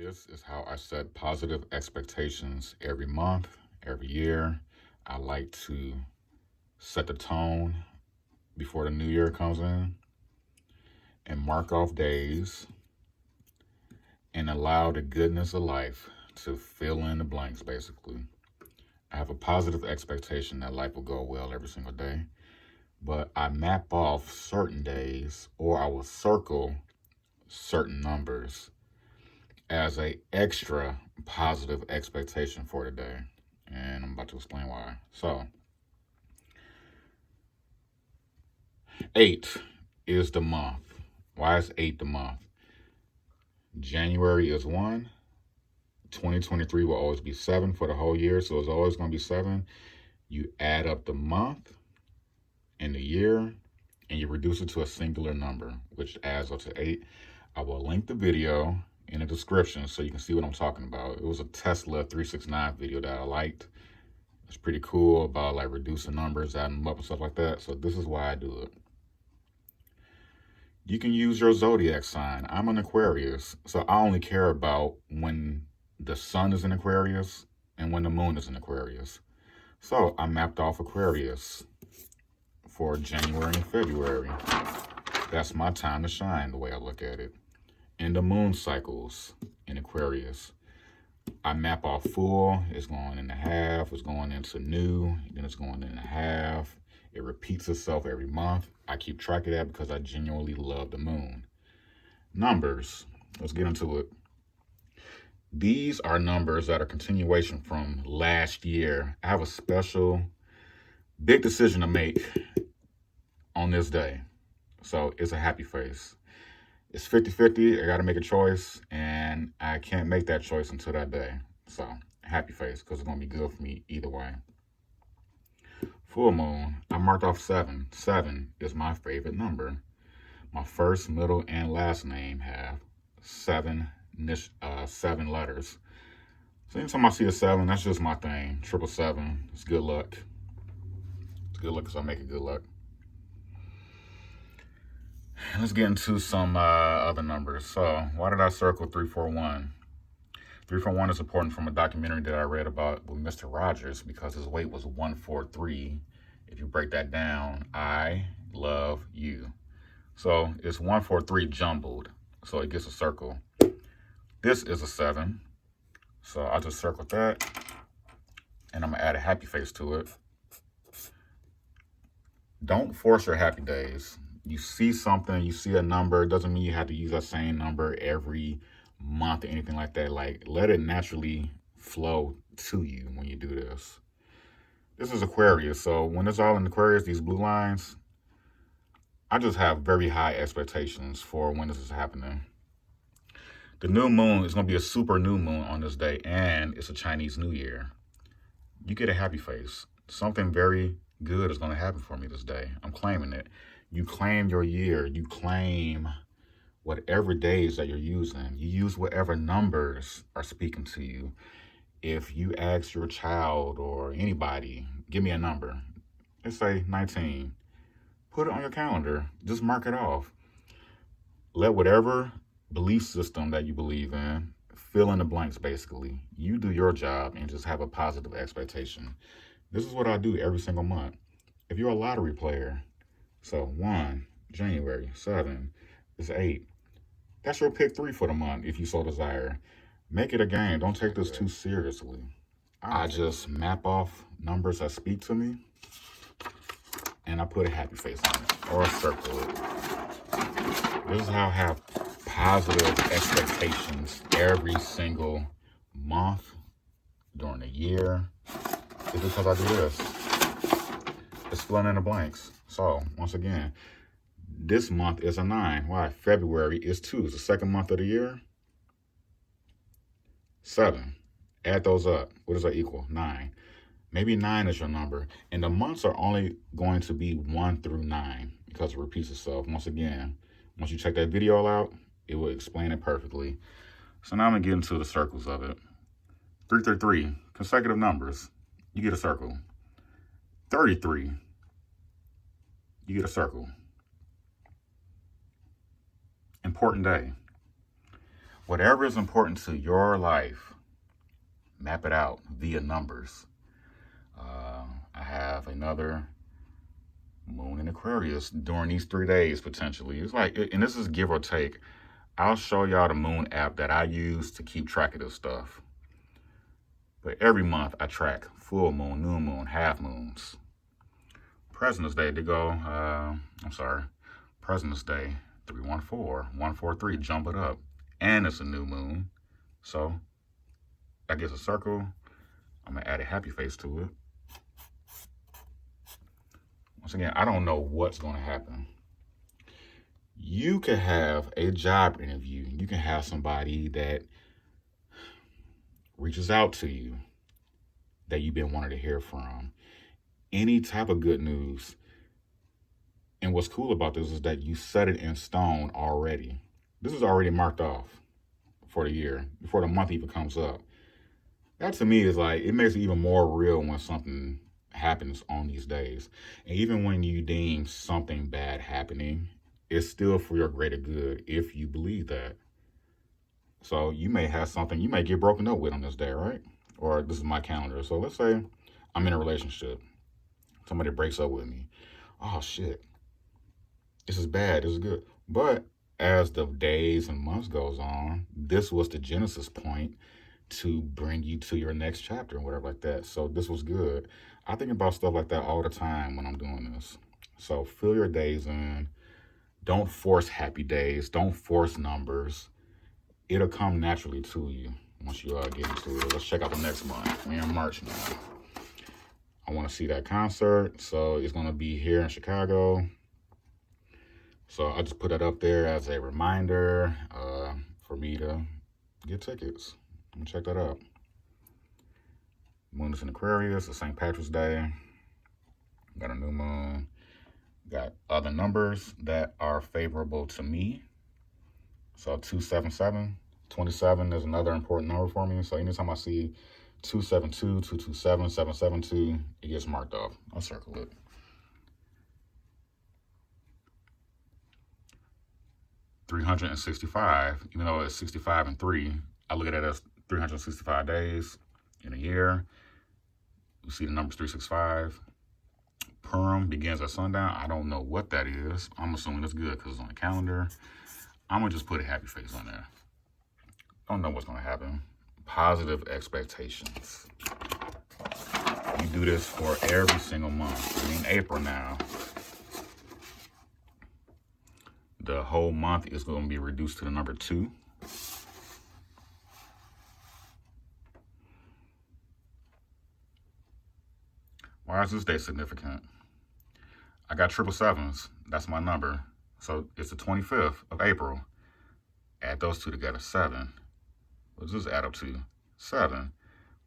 This is how I set positive expectations every month, every year. I like to set the tone before the new year comes in and mark off days and allow the goodness of life to fill in the blanks, basically. I have a positive expectation that life will go well every single day, but I map off certain days or I will circle certain numbers as a extra positive expectation for the day. And I'm about to explain why. So, 8 is the month. Why is 8 the month? January is 1. 2023 will always be 7 for the whole year, so it's always going to be 7. You add up the month and the year, and you reduce it to a singular number, which adds up to 8. I will link the video in the description so you can see what I'm talking about. It was a Tesla 369 video that I liked. It's pretty cool about like reducing numbers, adding them up and stuff like that. So this is why I do it. You can use your zodiac sign. I'm an Aquarius, so I only care about when the sun is in Aquarius and when the moon is in Aquarius. So I mapped off Aquarius for January and February. That's my time to shine, the way I look at it. And the moon cycles in Aquarius. I map off full, it's going into half, it's going into new, then it's going into half. It repeats itself every month. I keep track of that because I genuinely love the moon. Numbers, let's get into it. These are numbers that are continuation from last year. I have a special big decision to make on this day. So it's a happy face. It's 50-50. I got to make a choice, and I can't make that choice until that day. So happy face, because it's going to be good for me either way. Full moon, I marked off 7. 7 is my favorite number. My first, middle, and last name have 7 letters. So anytime I see a 7, that's just my thing. 777, it's good luck. It's good luck because I make it good luck. Let's get into some other numbers. So why did I circle 341? 341 is important from a documentary that I read about with Mr. Rogers because his weight was 143. If you break that down, I love you. So it's 143 jumbled. So it gets a circle. This is a 7. So I'll just circle that. And I'm going to add a happy face to it. Don't force your happy days. You see something, you see a number, it doesn't mean you have to use that same number every month or anything like that. Like, let it naturally flow to you when you do this. This is Aquarius, so when it's all in Aquarius, these blue lines, I just have very high expectations for when this is happening. The new moon is going to be a super new moon on this day, and it's a Chinese New Year. You get a happy face. Something very good is going to happen for me this day. I'm claiming it. You claim your year. You claim whatever days that you're using. You use whatever numbers are speaking to you. If you ask your child or anybody, give me a number. Let's say 19. Put it on your calendar. Just mark it off. Let whatever belief system that you believe in fill in the blanks, basically. You do your job and just have a positive expectation. This is what I do every single month. If you're a lottery player, so 1, January, 7 is 8. That's your pick 3 for the month if you so desire. Make it a game. Don't take this too seriously. I just map off numbers that speak to me, and I put a happy face on it or circle it. This is how I have positive expectations every single month during the year. It's because I do this. It's filling in the blanks. So, once again, this month is a 9. Why? February is 2. It's the second month of the year. 7. Add those up. What does that equal? 9. Maybe 9 is your number. And the months are only going to be 1 through 9 because it repeats itself. Once again, once you check that video out, it will explain it perfectly. So now I'm going to get into the circles of it. 333, consecutive numbers. You get a circle. 33, you get a circle. Important day. Whatever is important to your life, map it out via numbers. I have another moon in Aquarius during these 3 days potentially. It's like, and this is give or take. I'll show y'all the moon app that I use to keep track of this stuff. But every month I track full moon, new moon, half moons. President's Day, President's Day, 314, 143, jump it up. And it's a new moon. So that gives a circle. I'm going to add a happy face to it. Once again, I don't know what's going to happen. You can have a job interview. You can have somebody that reaches out to you that you've been wanting to hear from. Any type of good news. And what's cool about this is that you set it in stone already. This is already marked off for the year, before the month even comes up. That to me is like, it makes it even more real when something happens on these days. And even when you deem something bad happening, it's still for your greater good if you believe that. So you may have something you may get broken up with on this day, right? Or this is my calendar. So let's say I'm in a relationship. Somebody breaks up with me. Oh shit. This is bad. This is good. But as the days and months goes on, this was the genesis point to bring you to your next chapter and whatever like that. So this was good. I think about stuff like that all the time when I'm doing this. So fill your days in. Don't force happy days. Don't force numbers. It'll come naturally to you once you get into it. Let's check out the next month. We're in March now. I want to see that concert. So it's going to be here in Chicago. So I just put that up there as a reminder for me to get tickets. Let me check that out. Moon is in Aquarius. It's St. Patrick's Day. Got a new moon. Got other numbers that are favorable to me. So 277, 27 is another important number for me. So anytime I see 272, 227, 772, it gets marked off. I'll circle it. $365, even though it's 65 and 3, I look at it as 365 days in a year. You see the numbers 365. Purim begins at sundown. I don't know what that is. I'm assuming it's good because it's on the calendar. I'm going to just put a happy face on there. Don't know what's going to happen. Positive expectations. You do this for every single month. I mean, April now. The whole month is going to be reduced to the number 2. Why is this day significant? I got 777s. That's my number. So it's the 25th of April. Add those two together, 7. What does this add up to? 7.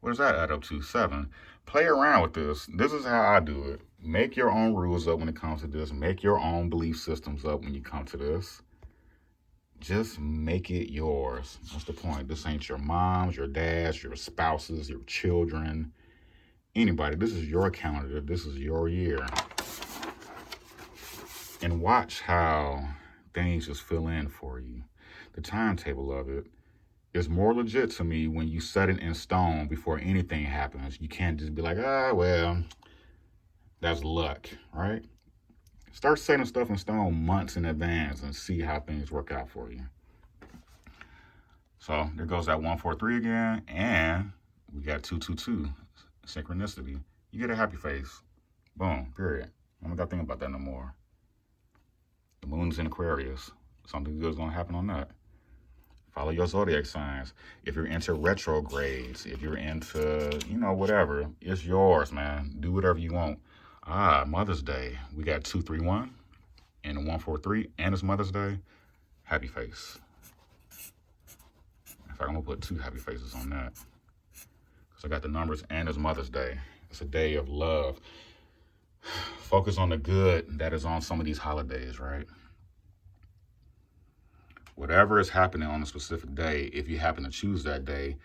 What does that add up to? 7. Play around with this. This is how I do it. Make your own rules up when it comes to this. Make your own belief systems up when you come to this. Just make it yours. What's the point? This ain't your moms, your dads, your spouses, your children, anybody. This is your calendar. This is your year. And watch how things just fill in for you. The timetable of it is more legit to me when you set it in stone before anything happens. You can't just be like, well, that's luck, right? Start setting stuff in stone months in advance and see how things work out for you. So there goes that 143 again, and we got 222, synchronicity. You get a happy face. Boom, period. I don't got to think about that no more. The moon's in Aquarius. Something good is going to happen on that. Follow your zodiac signs. If you're into retrogrades, if you're into, whatever, it's yours, man. Do whatever you want. Mother's Day. We got 231 and 143, and it's Mother's Day. Happy face. In fact, I'm going to put 2 happy faces on that. Because I got the numbers, and it's Mother's Day. It's a day of love. Focus on the good that is on some of these holidays, right? Whatever is happening on a specific day, if you happen to choose that day,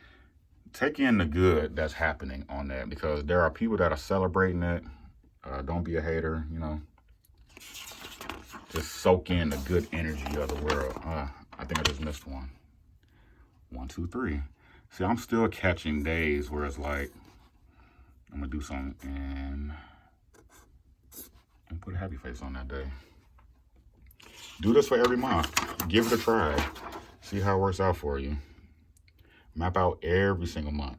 take in the good that's happening on that, because there are people that are celebrating it. Don't be a hater, Just soak in the good energy of the world. I think I just missed one. 1, 2, 3. See, I'm still catching days where it's like, I'm going to do something and put a happy face on that day. Do this for every month. Give it a try. See how it works out for you. Map out every single month.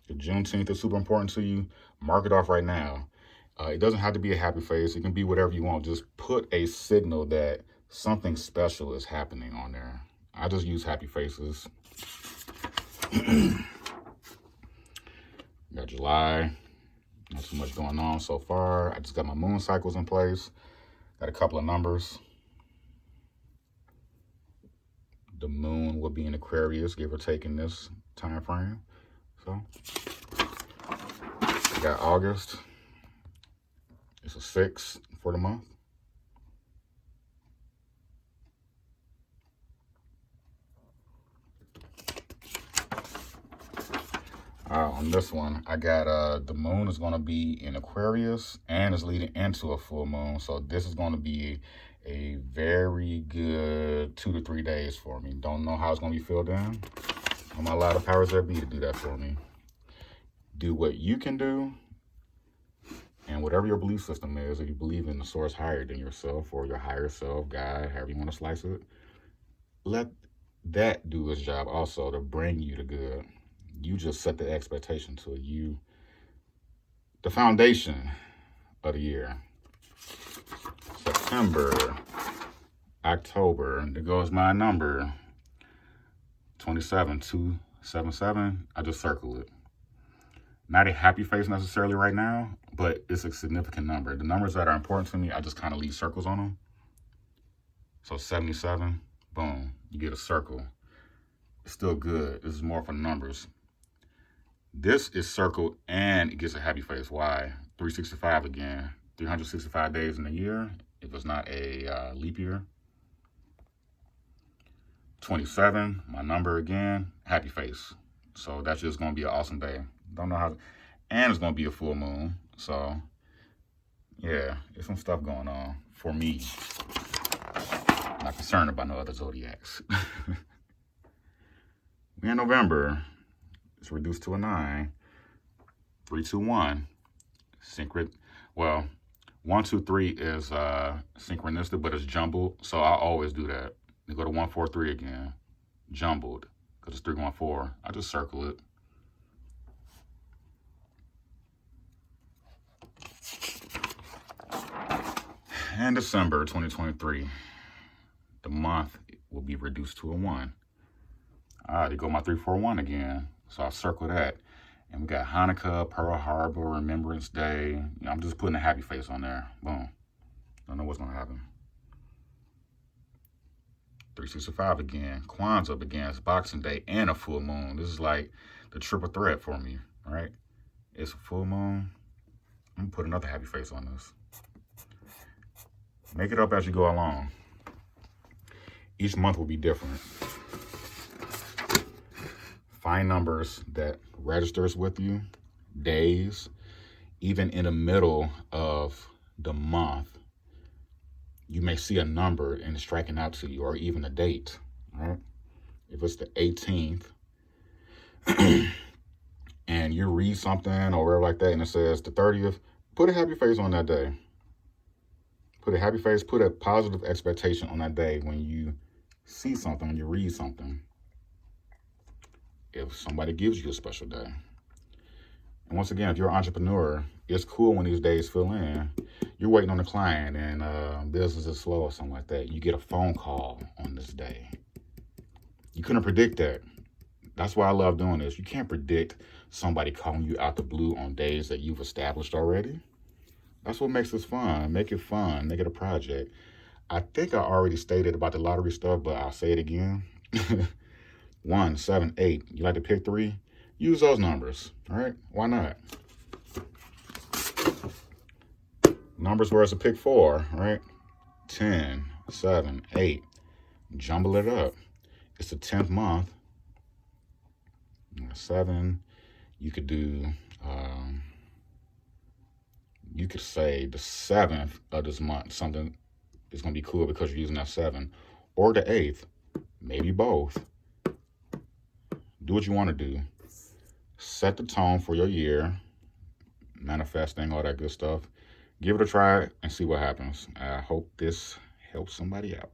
If Juneteenth is super important to you, mark it off right now. It doesn't have to be a happy face. It can be whatever you want. Just put a signal that something special is happening on there. I just use happy faces. Got July. Not too much going on so far. I just got my moon cycles in place. Got a couple of numbers. The moon will be in Aquarius, give or take, in this time frame. So, we got August. It's a 6 for the month. On this one, I got the moon is going to be in Aquarius and is leading into a full moon. So this is going to be a very good 2 to 3 days for me. Don't know how it's going to be filled in. I'm going to allow the powers that be to do that for me. Do what you can do, and whatever your belief system is, if you believe in the source higher than yourself or your higher self, God, however you want to slice it, let that do its job also to bring you to good. You just set the expectation to you, the foundation of the year. September, October, and there goes my number, 27277. I just circle it. Not a happy face necessarily right now, but it's a significant number. The numbers that are important to me, I just kind of leave circles on them. So 77, boom, you get a circle. It's still good. This is more for numbers. This is circled and it gets a happy face. Why? 365 again. 365 days in a year, if it's not a leap year. 27, my number again, happy face. So that's just going to be an awesome day. Don't know how, and it's going to be a full moon. So, yeah, there's some stuff going on for me. Not concerned about no other zodiacs. We're in November. It's reduced to a 9. 3, 2, 1. Well, 1, 2, 3 is synchronistic, but it's jumbled. So I always do that. You go to 1, 4, 3 again. Jumbled. Because it's 3, 1, 4. I just circle it. And December 2023. The month will be reduced to a 1. There go my 3, 4, 1 again. So I'll circle that. And we got Hanukkah, Pearl Harbor, Remembrance Day. You know, I'm just putting a happy face on there. Boom. Don't know what's going to happen. 365 again. Kwanzaa begins, Boxing Day, and a full moon. This is like the triple threat for me, right? It's a full moon. I'm going to put another happy face on this. Make it up as you go along. Each month will be different. Find numbers that registers with you, days, even in the middle of the month, you may see a number and it's striking out to you, or even a date, right? If it's the 18th and you read something or whatever like that and it says the 30th, put a happy face on that day. Put a happy face, put a positive expectation on that day when you see something, when you read something. If somebody gives you a special day. And once again, if you're an entrepreneur, it's cool when these days fill in. You're waiting on a client and business is slow or something like that. You get a phone call on this day. You couldn't predict that. That's why I love doing this. You can't predict somebody calling you out the blue on days that you've established already. That's what makes this fun. Make it fun. Make it a project. I think I already stated about the lottery stuff, but I'll say it again. 1, 7, 8. You like to pick 3? Use those numbers, all right? Why not? Numbers where it's a pick 4, right? 10, 7, 8. Jumble it up. It's the 10th month. 7. You could do, you could say the 7th of this month. Something is going to be cool because you're using that 7. Or the 8th. maybe both. Do what you want to do. Set the tone for your year, manifesting, all that good stuff. Give it a try and see what happens. I hope this helps somebody out.